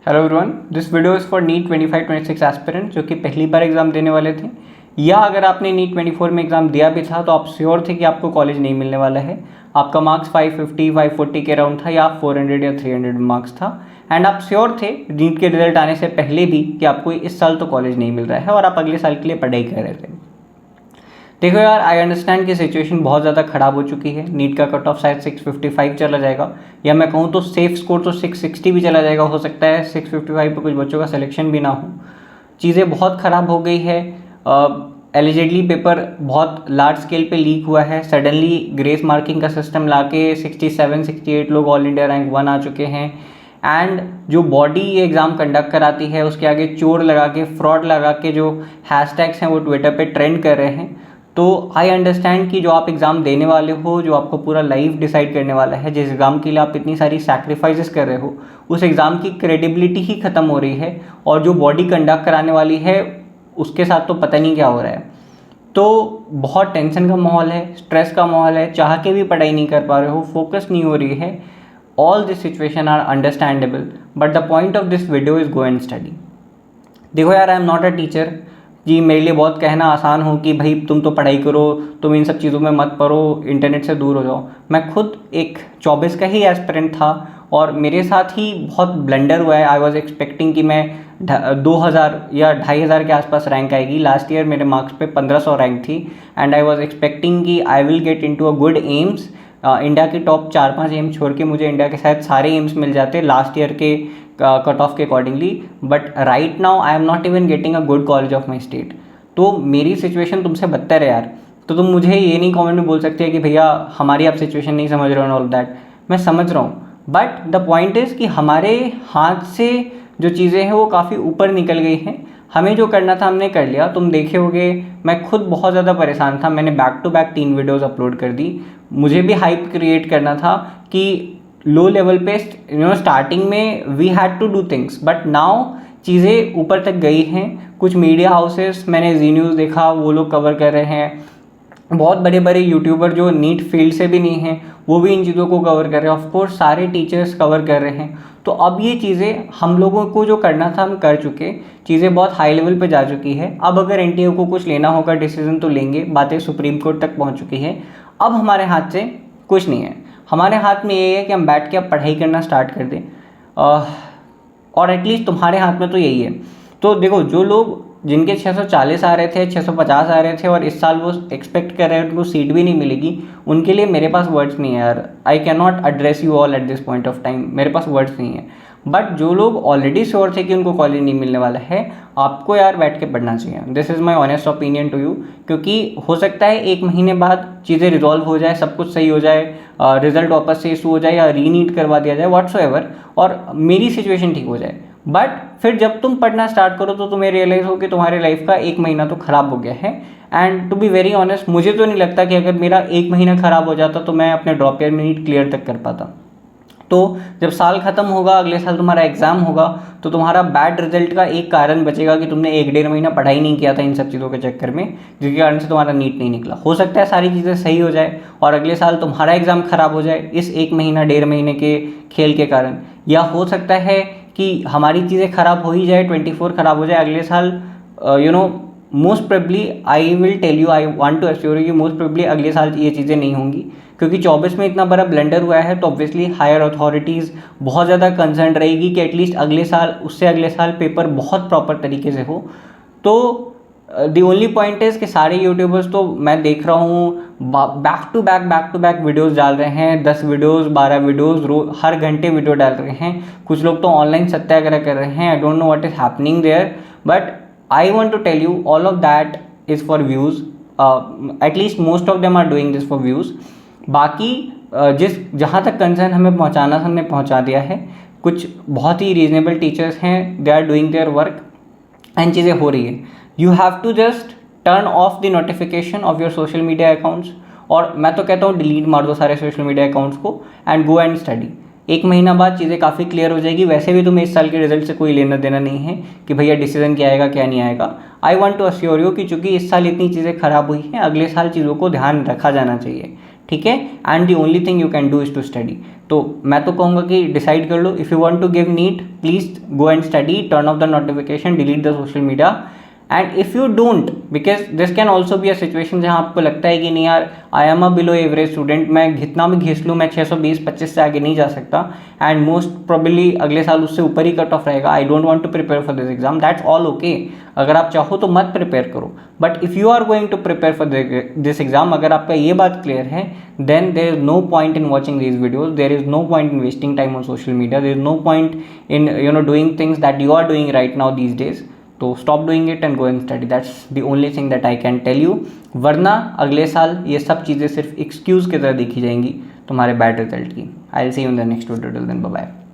Hello everyone, this video is for NEET 25-26 aspirant जो कि पहली बार एग्ज़ाम देने वाले थे, या अगर आपने नीट 24 में एग्ज़ाम दिया भी था तो आप श्योर थे कि आपको कॉलेज नहीं मिलने वाला है। आपका मार्क्स 550 540 के अराउंड था, या 400 या 300 मार्क्स था, एंड आप श्योर थे नीट के रिजल्ट आने से पहले भी कि आपको इस साल तो कॉलेज नहीं मिल रहा है और आप अगले साल के लिए पढ़ाई कर रहे थे। देखो यार, आई अंडरस्टैंड कि सिचुएशन बहुत ज़्यादा ख़राब हो चुकी है। नीट का कट ऑफ शायद 655 चला जाएगा, या मैं कहूँ तो सेफ स्कोर तो 660 भी चला जाएगा। हो सकता है 655 पे कुछ बच्चों का सिलेक्शन भी ना हो। चीज़ें बहुत ख़राब हो गई है। एलिजिडली पेपर बहुत लार्ज स्केल पे लीक हुआ है। सडनली ग्रेस मार्किंग का सिस्टम लाके 67-68 लोग ऑल इंडिया रैंक 1 आ चुके हैं। एंड जो बॉडी ये एग्ज़ाम कंडक्ट कराती है उसके आगे चोर लगा के, फ्रॉड लगा के जो हैशटैग्स हैं वो ट्विटर पे ट्रेंड कर रहे हैं। तो आई अंडरस्टैंड कि जो आप एग्ज़ाम देने वाले हो, जो आपको पूरा लाइफ डिसाइड करने वाला है, जिस एग्ज़ाम के लिए आप इतनी सारी सैक्रिफाइसेस कर रहे हो, उस एग्ज़ाम की क्रेडिबिलिटी ही ख़त्म हो रही है। और जो बॉडी कंडक्ट कराने वाली है उसके साथ तो पता नहीं क्या हो रहा है। तो बहुत टेंशन का माहौल है, स्ट्रेस का माहौल है, चाह के भी पढ़ाई नहीं कर पा रहे हो, फोकस नहीं हो रही है। All this situation are understandable, but the point of this video is go and study. देखो यार, I am not a teacher जी। मेरे लिए बहुत कहना आसान हो कि भाई तुम तो पढ़ाई करो, तुम इन सब चीज़ों में मत पढ़ो, इंटरनेट से दूर हो जाओ। मैं खुद एक 24 का ही एस्पिरेंट था और मेरे साथ ही बहुत ब्लंडर हुआ है। आई वॉज एक्सपेक्टिंग कि मैं 2000 या 2500 के आसपास रैंक आएगी। लास्ट ईयर मेरे मार्क्स पे 1500 रैंक थी, एंड आई वॉज एक्सपेक्टिंग कि I will get into a good AIIMS. India के टॉप 4-5 एम्स छोड़ के मुझे इंडिया के शायद सारे एम्स मिल जाते लास्ट ईयर के कट ऑफ के accordingly. But right now I am not even getting a good college of my state. तो मेरी सिचुएशन तुमसे बदतर है यार। तो तुम मुझे ये नहीं कमेंट में बोल सकते कि भैया हमारी आप सिचुएशन नहीं समझ रहे हो, ऑल दैट मैं समझ रहा हूँ। बट द पॉइंट इज़ कि हमारे हाथ से जो चीज़ें हैं वो काफ़ी ऊपर निकल गई हैं। हमें जो करना था हमने कर लिया। तुम देखे होगे, मैं खुद बहुत ज़्यादा परेशान था। मैंने back to back 3 videos upload कर दी। मुझे भी हाइप क्रिएट करना था कि लो लेवल पे स्टार्टिंग में we had to do things, but now चीज़ें ऊपर तक गई हैं। कुछ मीडिया हाउसेस, मैंने जी न्यूज़ देखा, वो लोग कवर कर रहे हैं। बहुत बड़े बड़े यूट्यूबर जो नीट फील्ड से भी नहीं हैं वो भी इन चीज़ों को कवर कर रहे हैं। ऑफकोर्स सारे टीचर्स कवर कर रहे हैं। तो अब ये चीज़ें हम लोगों को जो करना था हम कर चुके। चीज़ें बहुत हाई लेवल पे जा चुकी है। अब अगर एनटीए को कुछ लेना होगा डिसीजन तो लेंगे। बातें सुप्रीम कोर्ट तक पहुँच चुकी है। अब हमारे हाथ से कुछ नहीं है। हमारे हाथ में ये है कि हम बैठ के अब पढ़ाई करना स्टार्ट कर दें, और एटलीस्ट तुम्हारे हाथ में तो यही है। तो देखो, जो लोग जिनके 640 आ रहे थे, 650 आ रहे थे और इस साल वो एक्सपेक्ट कर रहे हैं उनको सीट भी नहीं मिलेगी, उनके लिए मेरे पास वर्ड्स नहीं है यार। I can not address you all at this point of time. मेरे पास वर्ड्स नहीं है। बट जो लोग ऑलरेडी श्योर थे कि उनको कॉलेज नहीं मिलने वाला है, आपको यार बैठ के पढ़ना चाहिए। This is my honest opinion to you. क्योंकि हो सकता है 1 महीने बाद चीज़ें रिजॉल्व हो जाए, सब कुछ सही हो जाए, रिजल्ट वापस से इशू हो जाए या रीनीट करवा दिया जाए, व्हाट्सोएवर, और मेरी सिचुएशन ठीक हो जाए। बट फिर जब तुम पढ़ना स्टार्ट करो तो तुम्हें रियलाइज़ हो कि तुम्हारे लाइफ का 1 महीना तो ख़राब हो गया है। And to be very honest, मुझे तो नहीं लगता कि अगर मेरा 1 महीना ख़राब हो जाता तो मैं अपने ड्रॉप ईयर में नीट क्लियर तक कर पाता। तो जब साल ख़त्म होगा, अगले साल तुम्हारा एग्ज़ाम होगा, तो तुम्हारा बैड रिजल्ट का एक कारण बचेगा कि तुमने 1-1.5 महीना पढ़ाई नहीं किया था इन सब चीज़ों के चक्कर में, जिसके कारण से तुम्हारा नीट नहीं निकला। हो सकता है सारी चीज़ें सही हो जाए और अगले साल तुम्हारा एग्ज़ाम ख़राब हो जाए इस 1 महीना 1.5 महीने के खेल के कारण। या हो सकता है कि हमारी चीज़ें ख़राब हो ही जाए, 24 ख़राब हो जाए अगले साल। Most probably I will tell you, I want to assure you, most probably अगले साल ये चीज़ें नहीं होंगी। क्योंकि 24 में इतना बड़ा ब्लेंडर हुआ है तो ऑब्वियसली हायर अथॉरिटीज़ बहुत ज़्यादा कंसर्न रहेगी कि एटलीस्ट अगले साल, उससे अगले साल पेपर बहुत प्रॉपर तरीके से हो। तो दी ओनली पॉइंट इज़ कि सारे यूट्यूबर्स तो मैं देख रहा हूँ बैक टू बैक वीडियोज़ डाल रहे हैं। 10 वीडियोज़ 12 वीडियोज़ हर घंटे वीडियो डाल रहे हैं। कुछ लोग तो ऑनलाइन सत्याग्रह कर रहे हैं। I don't know what is happening there, but I want to tell you all of that is for views. At least most of them are doing this for views. बाकी जहाँ तक कंसर्न हमें पहुँचाना था हमने पहुँचा दिया है। कुछ बहुत ही रीजनेबल टीचर्स हैं, they are doing their work and चीज़ें हो रही है। You have to just turn off the notification of your social media accounts, और मैं तो कहता हूँ डिलीट मार दो सारे सोशल मीडिया अकाउंट्स को एंड गो एंड स्टडी। 1 महीना बाद चीज़ें काफ़ी क्लियर हो जाएगी। वैसे भी तुम्हें इस साल के रिजल्ट से कोई लेना देना नहीं है कि भैया डिसीजन क्या आएगा क्या नहीं आएगा। I want to assure you कि चूँकि इस साल इतनी चीज़ें खराब हुई हैं, अगले साल चीज़ों को ध्यान रखा जाना चाहिए, ठीक है। And the only thing you can do is to study. तो मैं तो कहूँगा कि डिसाइड कर लो, if you want to give NEET please go and study, turn off the notification, delete the social media. And if you don't, because this can also be a situation जहाँ आपको लगता है कि नहीं यार I am a below average student, मैं जितना भी घिस लूँ मैं 620-25 से आगे नहीं जा सकता, एंड मोस्ट प्रोबेबली अगले साल उससे ऊपर ही कट ऑफ रहेगा, I don't want to prepare for this exam, that's all okay. अगर आप चाहो तो मत प्रिपेयर करो, but if you are going to prepare for this exam, अगर आपका ये बात क्लियर है, then there is no point in watching these videos, there is no point in wasting time on social media, there is no point in doing things that you are doing right now these days. तो stop doing it and go and study. That's the only thing that I can tell you. वरना अगले साल ये सब चीज़ें सिर्फ excuse की तरह देखी जाएंगी तुम्हारे बैड रिजल्ट की। I'll see you in the next video. Till then, bye bye.